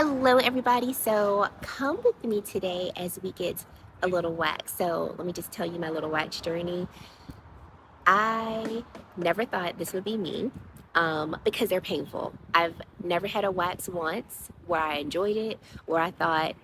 Hello everybody, so come with me today as we get a little wax. So let me just tell you my little wax journey. I never thought this would be me because they're painful. I've never had a wax once where I enjoyed it, where I thought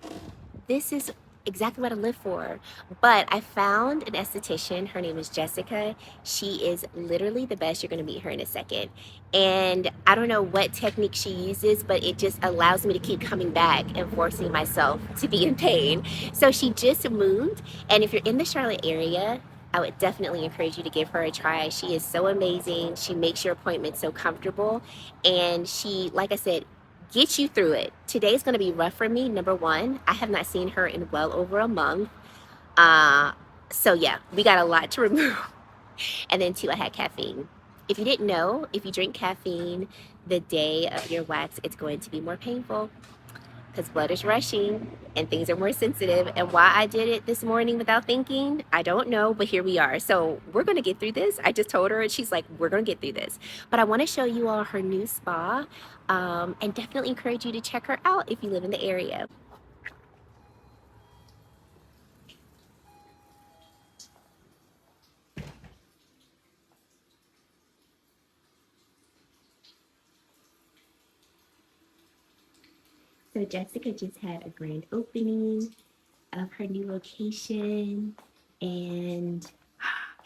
this is exactly what I live for. But I found an esthetician. Her name is Jessica. She is literally the best. You're going to meet her in a second. And I don't know what technique she uses, but it just allows me to keep coming back and forcing myself to be in pain. So she just moved. And if you're in the Charlotte area, I would definitely encourage you to give her a try. She is so amazing. She makes your appointment so comfortable. And she, like I said, get you through it. Today's going to be rough for me. Number one, I have not seen her in well over a month. So yeah, we got a lot to remove. And then two, I had caffeine. If you didn't know, if you drink caffeine the day of your wax, it's going to be more painful because blood is rushing and things are more sensitive. And why I did it this morning without thinking, I don't know, but here we are. So we're going to get through this. I just told her and she's like, we're going to get through this. But I want to show you all her new spa and definitely encourage you to check her out if you live in the area. So Jessica just had a grand opening of her new location and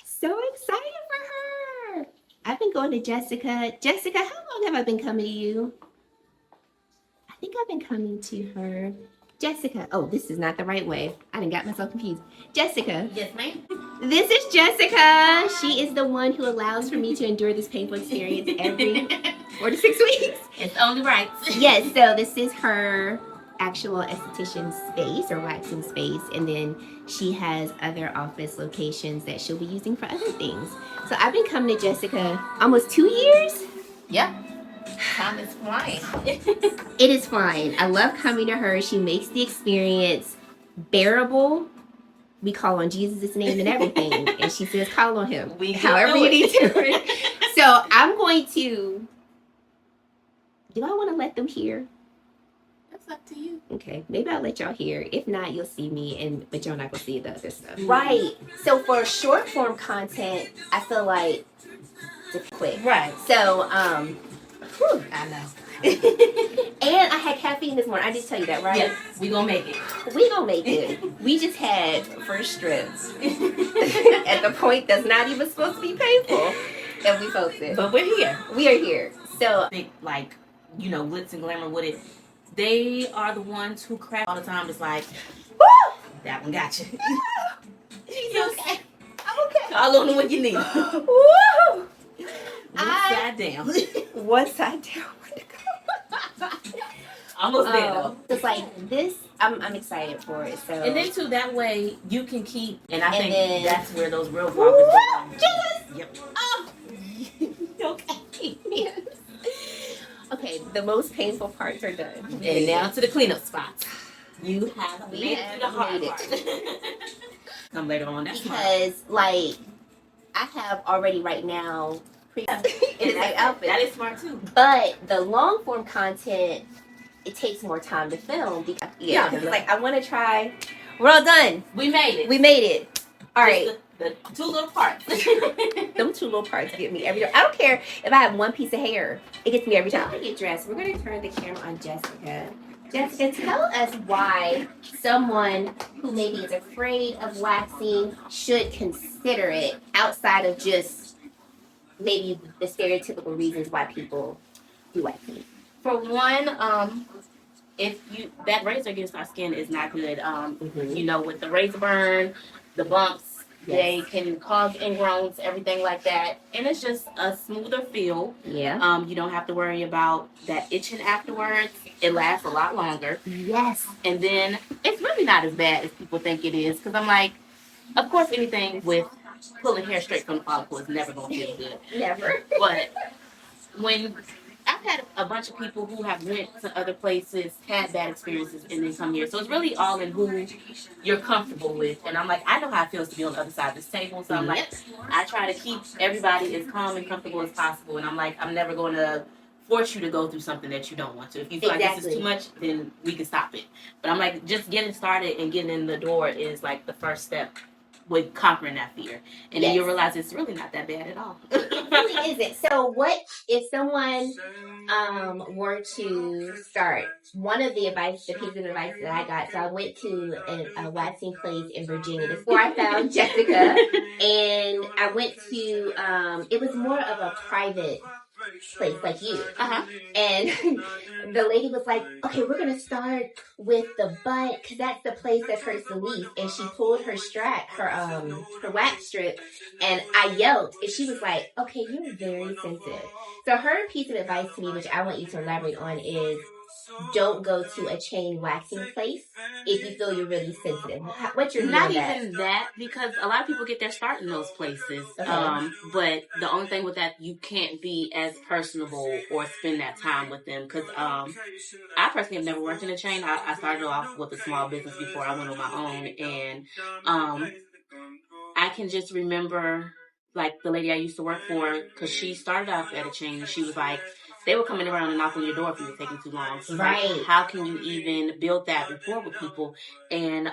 so excited for her. I've been going to Jessica. Jessica, how long have I been coming to you? I think I've been coming to her. Jessica, oh, this is not the right way. I done got myself confused. Jessica. Yes, ma'am. This is Jessica. She is the one who allows for me to endure this painful experience every 4 to 6 weeks. It's only right. Yes, so this is her actual esthetician space or waxing space, and then she has other office locations that she'll be using for other things. So I've been coming to Jessica almost 2 years. Yeah. Time is flying. It is flying. I love coming to her. She makes the experience bearable. We call on Jesus' name and everything. And she says, call on him. However you need to. So I'm going to, do I want to let them hear? That's up to you. Okay, maybe I'll let y'all hear. If not, you'll see me, but y'all not gonna see the other stuff. Right. So for short form content, I feel like it's quick. Right. So, whew. I know. And I had caffeine this morning. I just tell you that, right? Yes, we gonna make it. We gonna make it. We just had first strips at the point that's not even supposed to be painful, and we felt it. But we're here. We are here. So, Think like, you know, glitz and glamour with it. They are the ones who crack all the time. It's like, woo! that one got you. Jesus. Okay. I'm okay. Call on them when you need. Woo! Side down. One side down. Almost there though. It's like this. I'm excited for it. So And then too, that way you can keep. And I And think then- that's where those real vloggers go. Jesus! Yep. Oh. Okay. Okay. The most painful parts are done. And now to the cleanup spots. You have We made have it to the hard made part. it. Come later on. That's smart. Because like I have already right now in And the outfit. that is smart too. But the long form content, it takes more time to film. Because, Yeah. because like I want to try. We're all done. We made it. We made it. All right. Just the two little parts. Them two little parts get me every time. I don't care if I have one piece of hair. It gets me every time. I get dressed. We're going to turn the camera on Jessica. Jessica, tell us why someone who maybe is afraid of waxing should consider it outside of just maybe the stereotypical reasons why people do waxing. For one, if you that razor against our skin is not good. You know, with the razor burn, the bumps, they can cause ingrowns, everything like that. And it's just a smoother feel. Yeah. You don't have to worry about that itching afterwards. It lasts a lot longer. Yes. And then it's really not as bad as people think it is. Because I'm like, of course, anything with pulling hair straight from the follicle is never going to feel good. Never. But when I've had a bunch of people who have went to other places, had bad experiences, and then come here. So it's really all in who you're comfortable with. And I'm like, I know how it feels to be on the other side of this table. So I'm like, I try to keep everybody as calm and comfortable as possible. And I'm like, I'm never going to force you to go through something that you don't want to. If you feel like this is too much, then we can stop it. But I'm like, just getting started and getting in the door is like the first step with conquering that fear. And then you realize it's really not that bad at all. It really isn't. So what if someone were to start? One of the piece of advice that I got, so I went to a waxing place in Virginia before I found Jessica, and I went to, it was more of a private place like you. And the lady was like, okay, we're going to start with the butt because that's the place that hurts the least. And she pulled her her wax strip, and I yelled, and she was like, okay, you're very sensitive. So her piece of advice to me, which I want you to elaborate on, is don't go to a chain waxing place if you feel you're really sensitive. What's your not even that? Because a lot of people get their start in those places. Okay. But the only thing with that, you can't be as personable or spend that time with them. Because I personally have never worked in a chain. I started off with a small business before I went on my own, and I can just remember like the lady I used to work for, because she started off at a chain, and she was like, they were coming around and knocking on your door if you were taking too long. So right. Like, how can you even build that rapport with people? And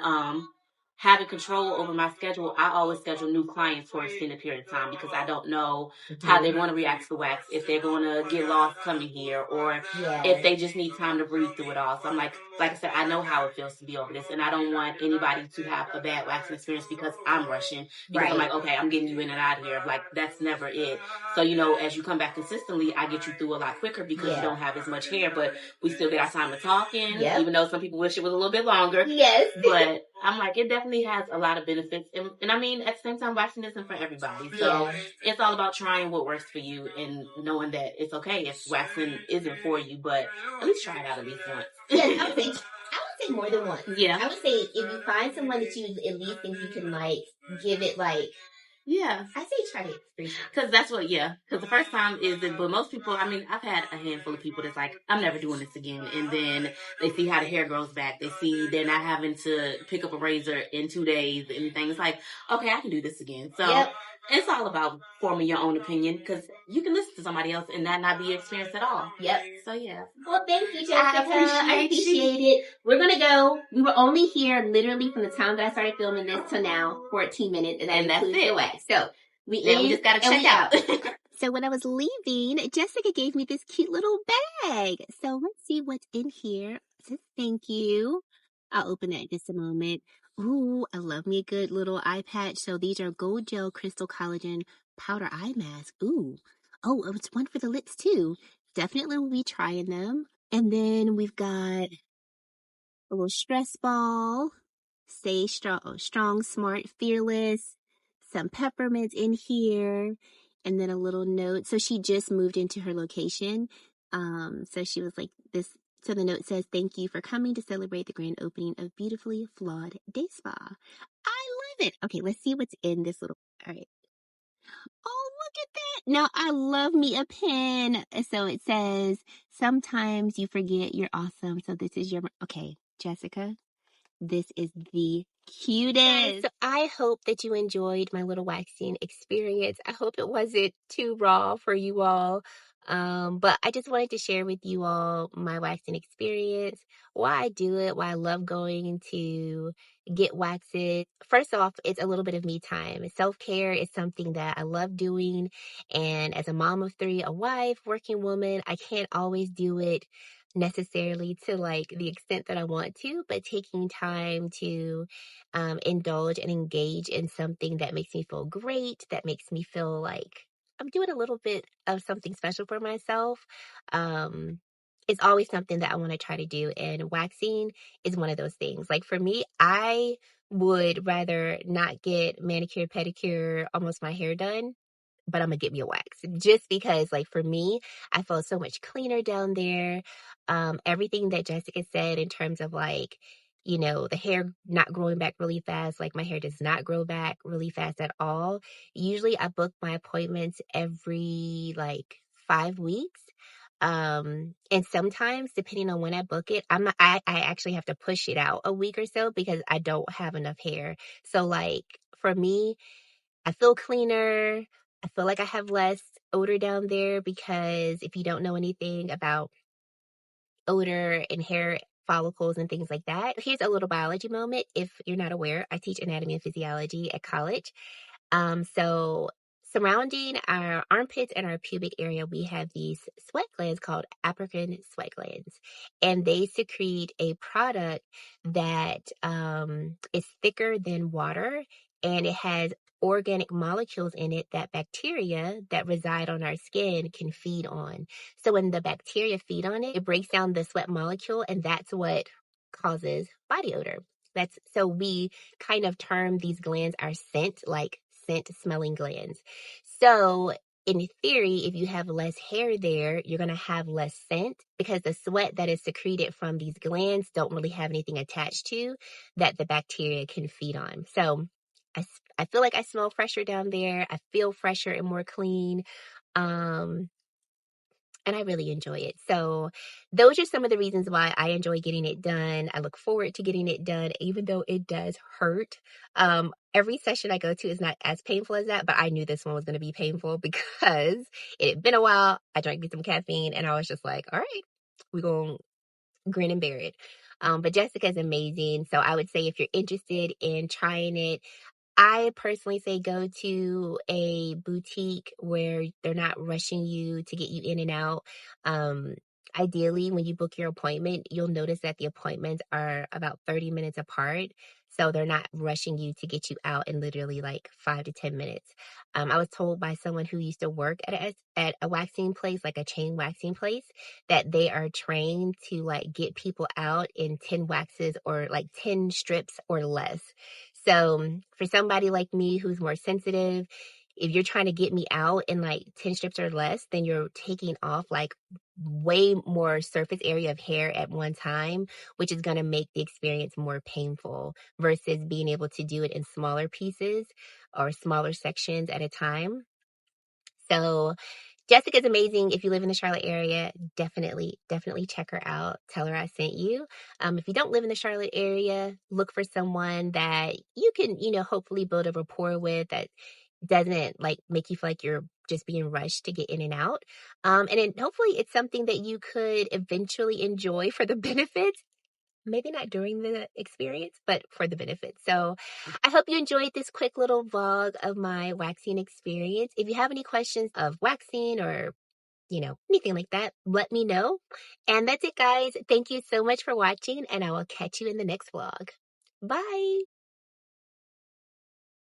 having control over my schedule, I always schedule new clients for an extended period of time because I don't know how they're going to react to the wax, if they're going to get lost coming here, or if they just need time to breathe through it all. So I'm like I said, I know how it feels to be over this, and I don't want anybody to have a bad waxing experience because I'm rushing. Because I'm like, okay, I'm getting you in and out of here. Like, that's never it. So, as you come back consistently, I get you through a lot quicker because you don't have as much hair, but we still get our time to talking, even though some people wish it was a little bit longer. Yes. But I'm like, it definitely has a lot of benefits. And I mean, at the same time, waxing isn't for everybody. So it's all about trying what works for you and knowing that it's okay if waxing isn't for you, but at least try it out at least once. Yes, I would say more than once. Yeah. I would say if you find someone that you at least think you can give it I say try it 3 times. Because that's what, because the first time but most people, I mean, I've had a handful of people that's like, I'm never doing this again. And then they see how the hair grows back. They see they're not having to pick up a razor in 2 days. Anything. It's like, okay, I can do this again. So it's all about forming your own opinion, because you can listen to somebody else and that not be your experience at all. Yep. So, yeah. Well, thank you, Jessica. I appreciate it. We're going to go. We were only here literally from the time that I started filming this to now, 14 minutes. And that's it. Away. So we just got to check out. So when I was leaving, Jessica gave me this cute little bag. So let's see what's in here. It says thank you. I'll open it in just a moment. Ooh, I love me a good little eye patch. So these are Gold Gel Crystal Collagen Powder Eye Mask. Ooh. Oh, it's one for the lips too. Definitely will be trying them. And then we've got a little stress ball. Stay strong, smart, fearless. Some peppermints in here. And then a little note. So she just moved into her location. So she was like this. So the note says, thank you for coming to celebrate the grand opening of beautifully Flawed Day Spa. I love it. Okay, let's see what's in this little, all right. Oh, look at that. Now, I love me a pen. So it says, sometimes you forget you're awesome. So this is okay, Jessica, this is the cutest. So I hope that you enjoyed my little waxing experience. I hope it wasn't too raw for you all. But I just wanted to share with you all my waxing experience, why I do it, why I love going to get waxes. First off, it's a little bit of me time. Self-care is something that I love doing. And as a mom of 3, a wife, working woman, I can't always do it necessarily to the extent that I want to, but taking time to indulge and engage in something that makes me feel great, that makes me feel like I'm doing a little bit of something special for myself. It's always something that I want to try to do, and waxing is one of those things. Like for me, I would rather not get manicure, pedicure, almost my hair done, but I'm gonna get me a wax just because, for me, I feel so much cleaner down there. Everything that Jessica said in terms of the hair not growing back really fast, my hair does not grow back really fast at all. Usually I book my appointments every 5 weeks. And sometimes depending on when I book it, I actually have to push it out a week or so because I don't have enough hair. So for me, I feel cleaner. I feel like I have less odor down there because if you don't know anything about odor and hair follicles and things like that, here's a little biology moment. If you're not aware, I teach anatomy and physiology at college. So surrounding our armpits and our pubic area, we have these sweat glands called apocrine sweat glands, and they secrete a product that is thicker than water, and it has organic molecules in it that bacteria that reside on our skin can feed on. So when the bacteria feed on it, it breaks down the sweat molecule, and that's what causes body odor. That's so we kind of term these glands our scent, like scent smelling glands. So in theory, if you have less hair there, you're going to have less scent because the sweat that is secreted from these glands don't really have anything attached to that the bacteria can feed on. So I feel like I smell fresher down there. I feel fresher and more clean. Um, and I really enjoy it. So those are some of the reasons why I enjoy getting it done. I look forward to getting it done, even though it does hurt. Every session I go to is not as painful as that, but I knew this one was going to be painful because it had been a while. I drank me some caffeine and I was just like, all right, we're going to grin and bear it. But Jessica's amazing. So I would say if you're interested in trying it, I personally say go to a boutique where they're not rushing you to get you in and out. Ideally, when you book your appointment, you'll notice that the appointments are about 30 minutes apart. So they're not rushing you to get you out in literally like 5 to 10 minutes. I was told by someone who used to work at a waxing place, like a chain waxing place, that they are trained to like get people out in 10 waxes or like 10 strips or less. So for somebody like me who's more sensitive, if you're trying to get me out in like 10 strips or less, then you're taking off like way more surface area of hair at one time, which is going to make the experience more painful versus being able to do it in smaller pieces or smaller sections at a time. So Jessica's amazing. If you live in the Charlotte area, definitely check her out. Tell her I sent you. If you don't live in the Charlotte area, look for someone that you can, hopefully build a rapport with that doesn't like make you feel like you're just being rushed to get in and out. And then hopefully it's something that you could eventually enjoy for the benefits. Maybe not during the experience, but for the benefits. So I hope you enjoyed this quick little vlog of my waxing experience. If you have any questions of waxing or, anything like that, let me know. And that's it, guys. Thank you so much for watching, and I will catch you in the next vlog. Bye.